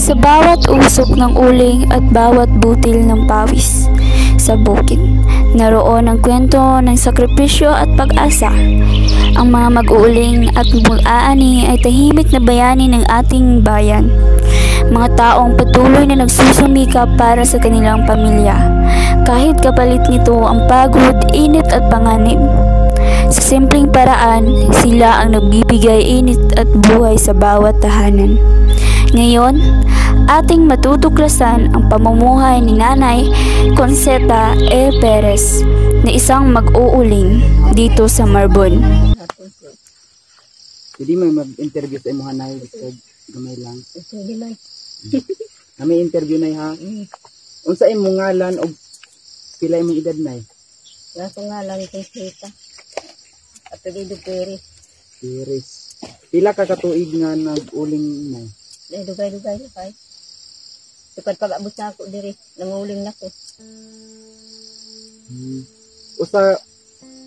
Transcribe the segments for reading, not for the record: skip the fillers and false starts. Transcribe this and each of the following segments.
Sa bawat usok ng uling at bawat butil ng pawis sa bukid, naroon ang kwento ng sakripisyo at pag-asa. Ang mga mag-uuling at mag-aani ay tahimik na bayani ng ating bayan. Mga taong patuloy na nagsusumikap para sa kanilang pamilya, kahit kapalit nito ang pagod, init at panganib. Sa simpleng paraan, sila ang nagbibigay init at buhay sa bawat tahanan. Ngayon, ating matutuklasan ang pamumuhay ni Nanay Conceta E. Perez na isang mag-uuling dito sa Marbon. Hindi may mag-interview sa imuha na gamay lang. Hindi man. May interview na ha. Unsa imong ngalan o pila imong edad na? Nasa ngalan kay Sita. Apelido Perez. Perez. Pila ka katuig nga nag-uling na? Dugay-dugay na kay. Sukad pag-abot na ako diri, nanguling na ko.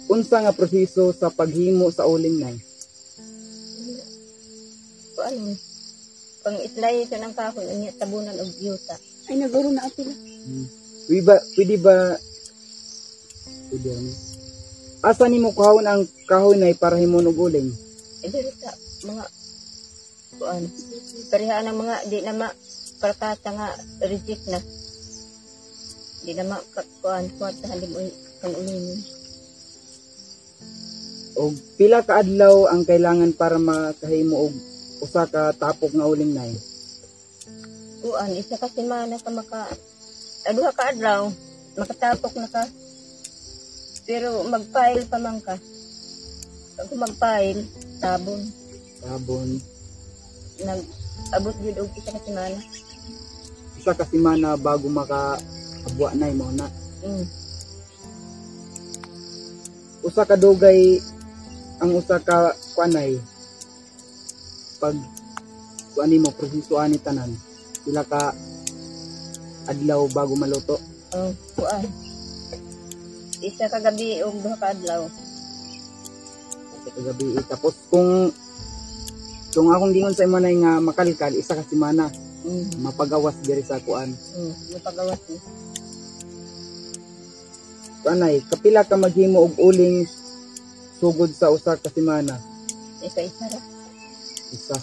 Unsa nga proseso sa paghimo sa uling na? Ano? Pang islay ito ng kahoy, unya tabunan og yuta. Ay, naguro na apila. Pwede ba? Asa nimo kuhawon ang kahoy na para himo og uling? Diri sa mga kuan. Parihaan ng mga di na makakata nga reject na. Di na kuan kuwatahan di mo kan ulingin. Og pila ka adlaw ang kailangan para makahimo og usa ka tapok nga uling na? Kuan isa ka semana ka duha ka adlaw makatapok na ka. Pero mag-file pa man ka. Pag mag-file, sabon. Nag-abot yun og isa ka semana. Isa ka semana bago makaabwa na mo na. Usa ka dugay ang usa ka kuanay. Pag kuani mo proseso ani tanan. Pila ka adlaw bago maluto. Kuan. Isa ka gabi o duha ka adlaw. Isa ka gabi. Tapos kung akong gingon sa imo na nga makalkal, isa ka semana. Mapagawas diri sa kuan. Mapagawas ni. Kanay, kapila ka maghimo og uling sugod sa usa ka semana? Isa ra. Isa.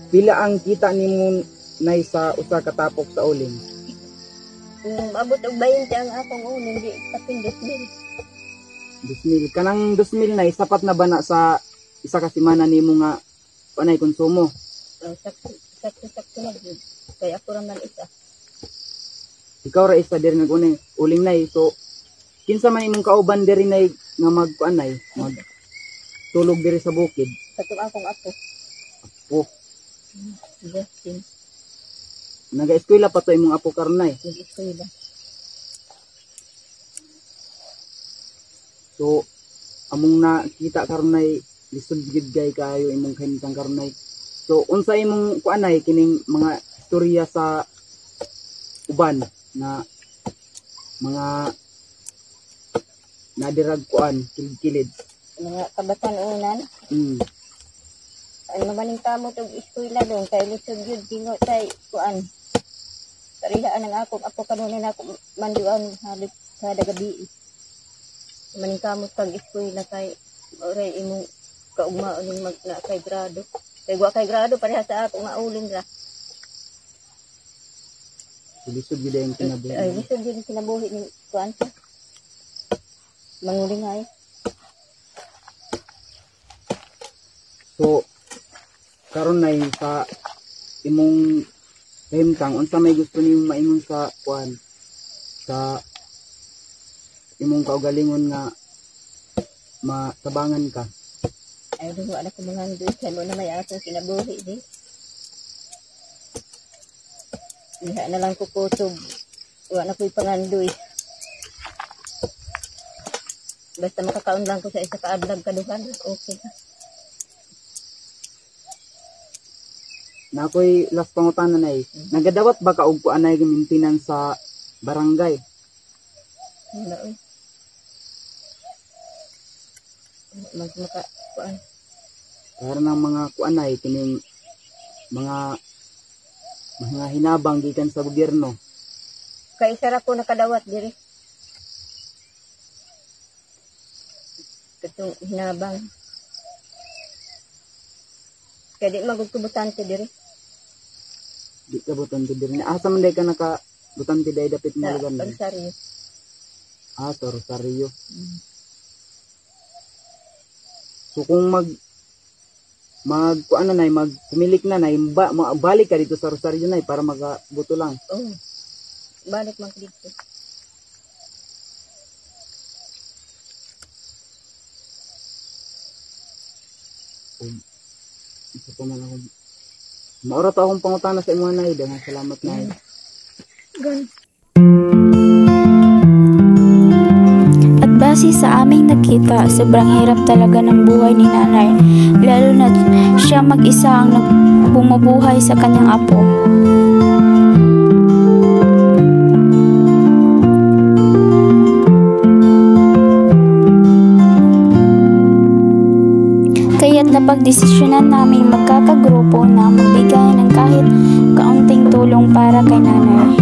Pila ang kita nimo nay sa usa ka tapok sa uling? Abot og 20 ang akong uling di kapin 2,000. Kanang 2,000 na sapat na ba na sa isa ka semana nimo nga panay konsumo? Sakto na gyud. Kaya ako ra man isa. Ikaw ra isa diri nag-uling uling nay. So kinsa man imong kauban diri nay nga magkuanay, mag tulog diri sa bukid? Katong akong apo. Justin. Naga-eskwela pa to imong apo karon nay. Nag-eskwela. So among nakita karon nay lisod gid gay kayo imong kanitang karon nay. So unsa imong kuanay kining mga istorya sa uban na mga nadirag kuan kilid-kilid? Mga kabatan-unan. Ano maning kamot og eskwela dong kay lisod gyud gingo tay kuan. Parihaan ang akong apo kanunay na ako manduan halit kada gabi. Maning kamot kag eskwela kay oray imong kaugmaon ning na kay grado. Kay wa kay grado pareha sa ako nga uling ra. Lisod gyud ang kinabuhi. Ay lisod gyud ang kinabuhi ni kuan. Manguling ay. So karon nay sa imong himtang unsa may gusto nimo maingon sa kuan sa imong kaugalingon nga matabangan ka? Ay dugo ana ko mga ndoy kay mo na may atong kinabuhi di. Diha na lang ko kutob. Wa na ko'y pangandoy. Basta makakaon lang ko sa isa ka adlag kaduhan, okay na. Na ako'y last pangutana na nagadawat ba ka og kuanay maintenance sa barangay? Wala oy. Kuan. Para ng mga kuanay kining mga mga hinabang gikan sa gobyerno. Kay isa ra ko nakadawat diri. Katong hinabang. Kaya di magugkubutante diri. Di ka butante diri na asa man day ka naka butante day dapit mo Sa lugar na. Rosario. Sa Rosario. So kung kuan na nay magpumilik na nay balik ka dito sa Rosario nay para magabuto lang. Oh. Balik man ko dito. Ito pa man ako. Maura to akong pangutana sa imo nay, daghang salamat nay. Gan. At base sa aming nakita, sobrang hirap talaga ng buhay ni nanay, lalo na siya mag-isa ang bumubuhay sa kanyang apo. Kaya't napagdesisyonan naming magkakagrupo na magbigay ng kahit kaunting tulong para kay nanay.